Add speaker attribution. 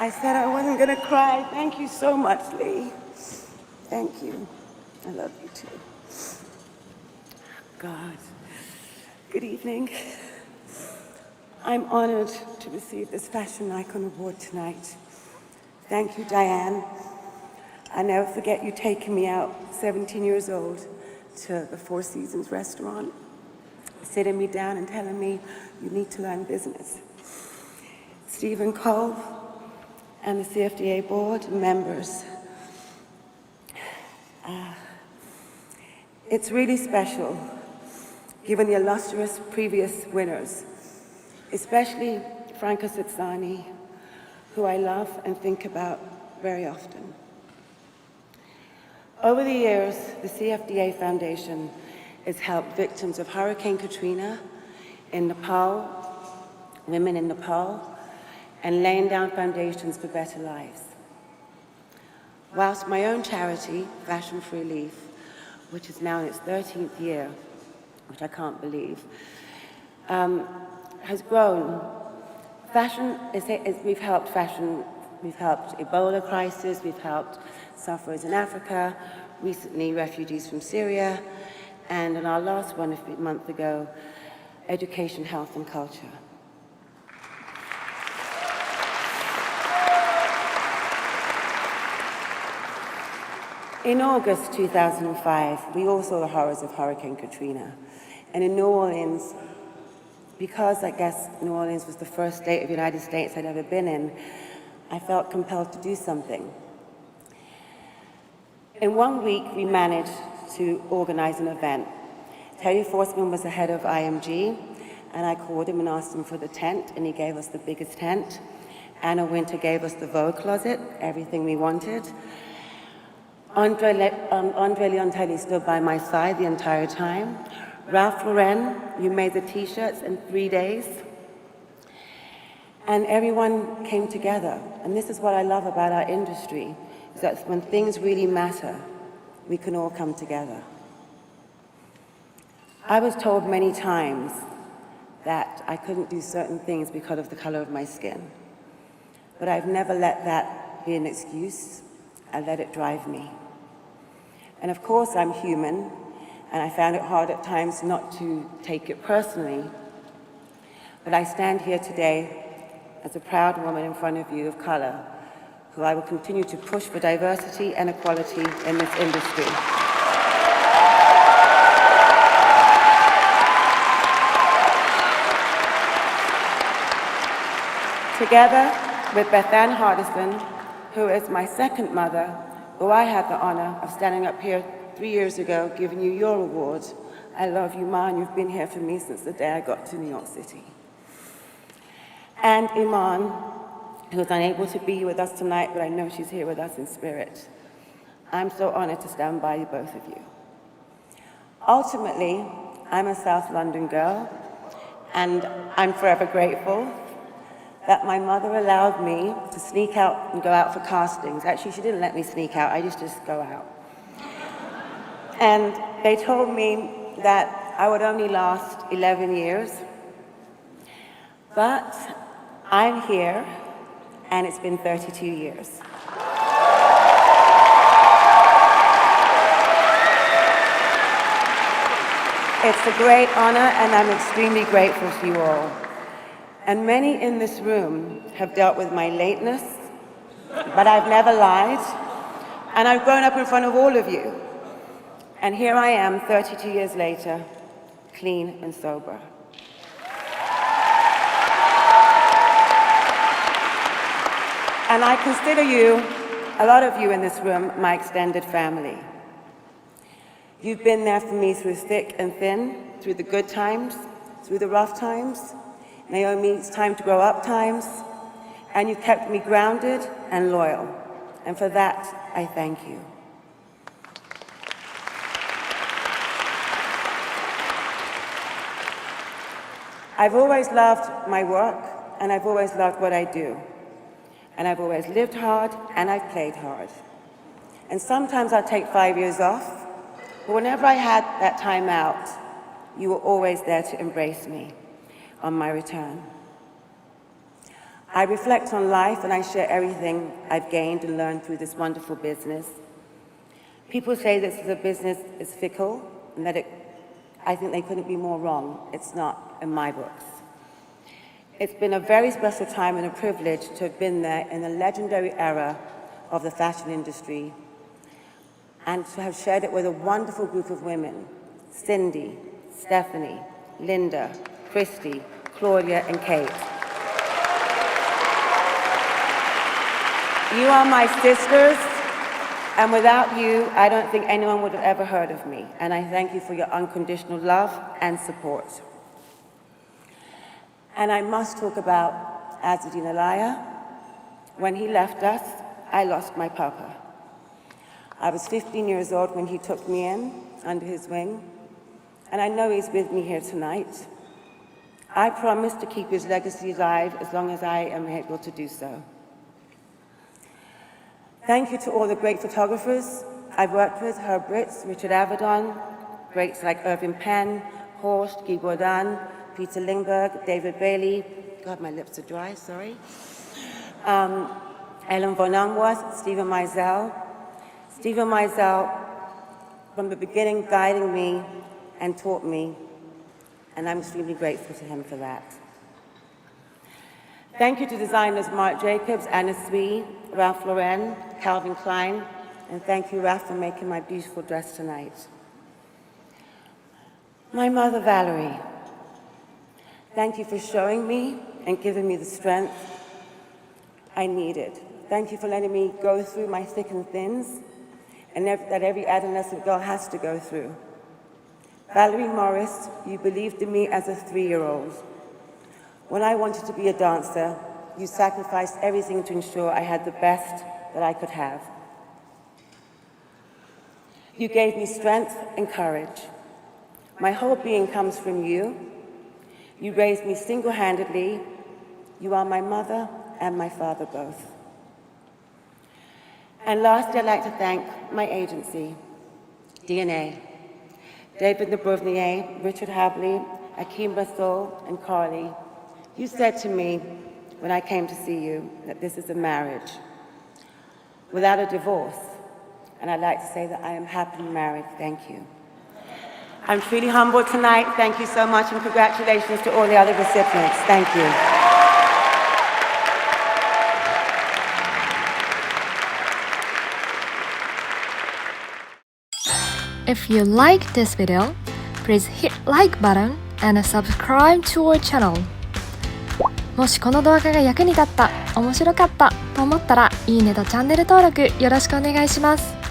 Speaker 1: I said I wasn't going to cry. Thank you so much, Lee. Thank you. I love you too. God. Good evening. I'm honored to receive this Fashion Icon Award tonight. Thank you, Diane. I never forget you taking me out, 17 years old, to the Four Seasons restaurant, sitting me down and telling me, you need to learn business. Stephen Cole and the CFDA board members. It's really special, given the illustrious previous winners, especially Franca Sitzani, who I love and think about very often. Over the years, the CFDA Foundation has helped victims of Hurricane Katrina in Nepal, women in Nepal, and laying down foundations for better lives. Whilst my own charity, Fashion for Relief, which is now in its 13th year, which I can't believe, has grown. We've helped Ebola crisis, we've helped sufferers in Africa, recently refugees from Syria, and in our last one a month ago, education, health, and culture. In August 2005, we all saw the horrors of Hurricane Katrina. And in New Orleans, because I guess New Orleans was the first state of the United States I'd ever been in, I felt compelled to do something. In 1 week, we managed to organize an event. Terry Forsman was the head of IMG, and I called him and asked him for the tent, and he gave us the biggest tent. Anna Winter gave us the Vogue closet, everything we wanted. Andre Leontelli stood by my side the entire time. Ralph Lauren, you made the t-shirts in 3 days. And everyone came together. And this is what I love about our industry, is that when things really matter, we can all come together. I was told many times that I couldn't do certain things because of the color of my skin. But I've never let that be an excuse. I let it drive me. And of course, I'm human, and I found it hard at times not to take it personally. But I stand here today as a proud woman in front of you of color, who I will continue to push for diversity and equality in this industry. Together with Beth Ann Hardison, who is my second mother, who I had the honor of standing up here 3 years ago giving you your award. I love you, Ma, and you've been here for me since the day I got to New York City. And Iman, who is unable to be with us tonight, but I know she's here with us in spirit. I'm so honored to stand by you, both of you. Ultimately, I'm a South London girl, and I'm forever grateful that my mother allowed me to sneak out and go out for castings. Actually, she didn't let me sneak out, I just go out. And they told me that I would only last 11 years. But I'm here, and it's been 32 years. It's a great honor, and I'm extremely grateful to you all. And many in this room have dealt with my lateness, but I've never lied, and I've grown up in front of all of you. And here I am, 32 years later, clean and sober. And I consider you, a lot of you in this room, my extended family. You've been there for me through thick and thin, through the good times, through the rough times, Naomi's time to grow up times, and you've kept me grounded and loyal. And for that, I thank you. I've always loved my work, and I've always loved what I do. And I've always lived hard, and I've played hard. And sometimes I'll take 5 years off, but whenever I had that time out, you were always there to embrace me on my return. I reflect on life and I share everything I've gained and learned through this wonderful business. People say this is a business is fickle and that I think they couldn't be more wrong. It's not in my books. It's been a very special time and a privilege to have been there in the legendary era of the fashion industry and to have shared it with a wonderful group of women, Cindy, Stephanie, Linda, Christy, Claudia, and Kate. You are my sisters, and without you, I don't think anyone would have ever heard of me, and I thank you for your unconditional love and support. And I must talk about Azadine Alaya. When he left us, I lost my papa. I was 15 years old when he took me in under his wing, and I know he's with me here tonight. I promise to keep his legacy alive as long as I am able to do so. Thank you to all the great photographers I've worked with, Herb Ritz, Richard Avedon, greats like Irving Penn, Horst, Guy Bourdin, Peter Lindbergh, David Bailey, God, my lips are dry, sorry. Ellen von Unworth, Stephen Meisel. Stephen Meisel, from the beginning, guiding me and taught me, and I'm extremely grateful to him for that. Thank you to designers Marc Jacobs, Anna Sui, Ralph Lauren, Calvin Klein, and thank you, Ralph, for making my beautiful dress tonight. My mother, Valerie, thank you for showing me and giving me the strength I needed. Thank you for letting me go through my thick and thins, and that every adolescent girl has to go through. Valerie Morris, you believed in me as a 3-year-old. When I wanted to be a dancer, you sacrificed everything to ensure I had the best that I could have. You gave me strength and courage. My whole being comes from you. You raised me single-handedly. You are my mother and my father both. And lastly, I'd like to thank my agency, DNA, David Nabruvnier, Richard Habley, Akeem Rasool, and Carly. You said to me when I came to see you that this is a marriage without a divorce. And I'd like to say that I am happily married. Thank you. I'm truly humbled tonight. Thank you so much, and congratulations to all the other recipients. Thank you.
Speaker 2: If you like this video, please hit like button and subscribe to our channel. もしこの動画が役に立った、面白かったと思ったら、いいねとチャンネル登録よろしくお願いします。